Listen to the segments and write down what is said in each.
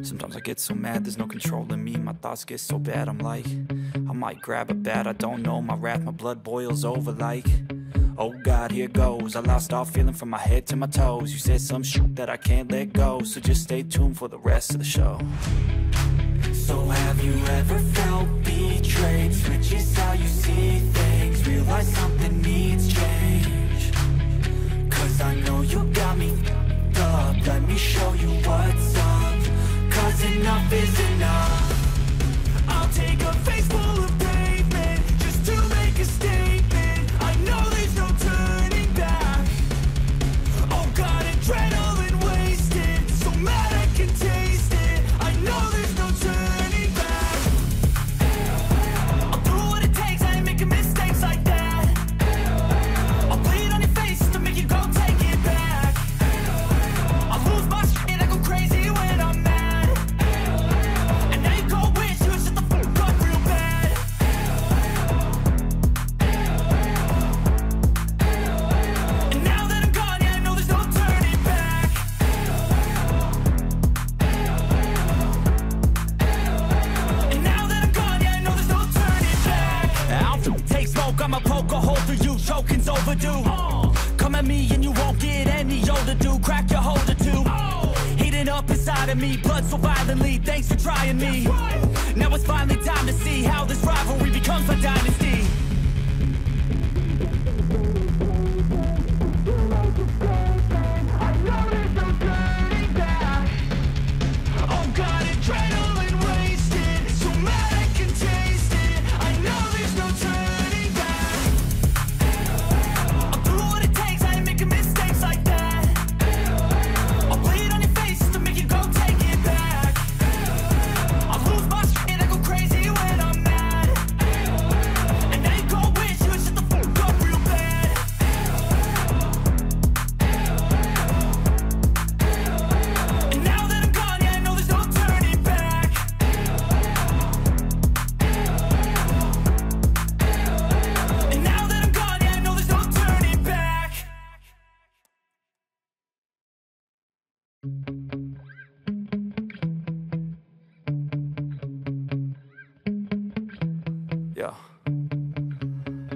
Sometimes I get so mad, there's no controlling me. My thoughts get so bad, I'm like, I might grab a bat, I don't know. My wrath, my blood boils over like, oh God, here goes. I lost all feeling from my head to my toes. You said some shit that I can't let go, so just stay tuned for the rest of the show. So have you ever felt betrayed? Switches how you see things, realize something needs change. Cause I know you got me f***ed up. Let me show you what's up. Cause enough is enough. I'll take a face full of pavement just to make a statement. I know there's no turning back. Oh God, adrenaline wasted, so mad I can taste it. I know there's no turning back. I'll do what it takes, I ain't making mistakes like that. I'll bleed on your face to make you go take it back. I'll lose my shit, I go crazy when I'm mad. And now you go wish you would shut the fuck up real bad. And now that I'm gone, yeah, I know there's no turning back. And now that I'm gone, yeah, I know there's no turning back. I'll take smoke, I'ma poke a hole through you, choking's overdue. Come at me and you won't get any older, dude. Crack your holder too. Heating up inside of me, blood so violently. Thanks for trying me. Now it's finally time to see how this rivalry becomes a dynasty. Oh God, adrenaline wasted, so mad I can taste it. I know there's no turning back. I'll do what it takes, I ain't making mistakes like that. I'll bleed on your face to make you go take it back. I'll lose my shit, I go crazy when I'm mad. And now you go wish you would shut the fuck up real bad. And now that I'm gone, yeah, I know there's no turning back. And now that I'm gone, yeah, I know there's no turning back. Yeah.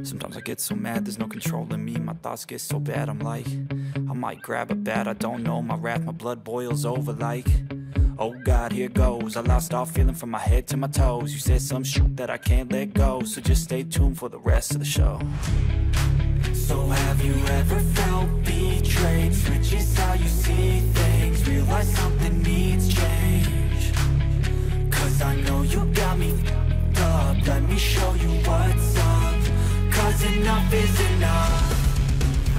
Sometimes I get so mad, there's no controlling me. My thoughts get so bad, I'm like, I might grab a bat, I don't know. My wrath, my blood boils over like, oh God, here goes. I lost all feeling from my head to my toes. You said some shit that I can't let go, so just stay tuned for the rest of the show. So have you ever felt betrayed? Switches how you see things, realize something needs change. Cause I know you got me f***ed up. Let me show you what's up. Cause enough is enough.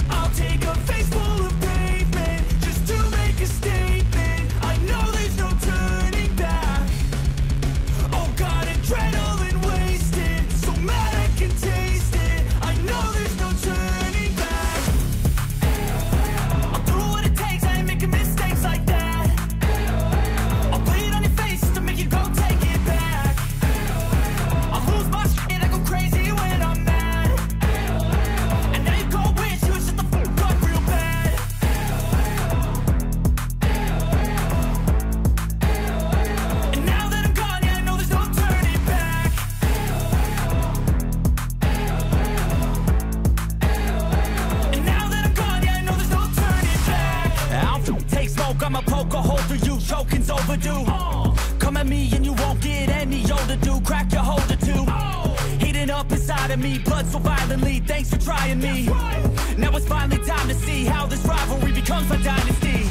I'll take a face full of pavement just to make a statement. I know there's no turning back. Oh God, adrenaline wasted, so mad I can taste it. I know there's no turning back. I'll do what it takes, I ain't making mistakes like that. I'll bleed on your face to make you go take it back. I'll lose my shit, I go crazy when I'm mad. And now you go wish you would shut the fuck up real bad. And now that I'm gone, yeah, I know there's no turning back. And now that I'm gone, yeah, I know there's no turning back. I'll take smoke, I'ma poke a hole through you, choking's overdue. Come at me and you won't get any older, dude. Crack your holder too. Heating up inside of me, blood so violently. Thanks for trying me. Now it's finally time to see how this rivalry becomes a dynasty.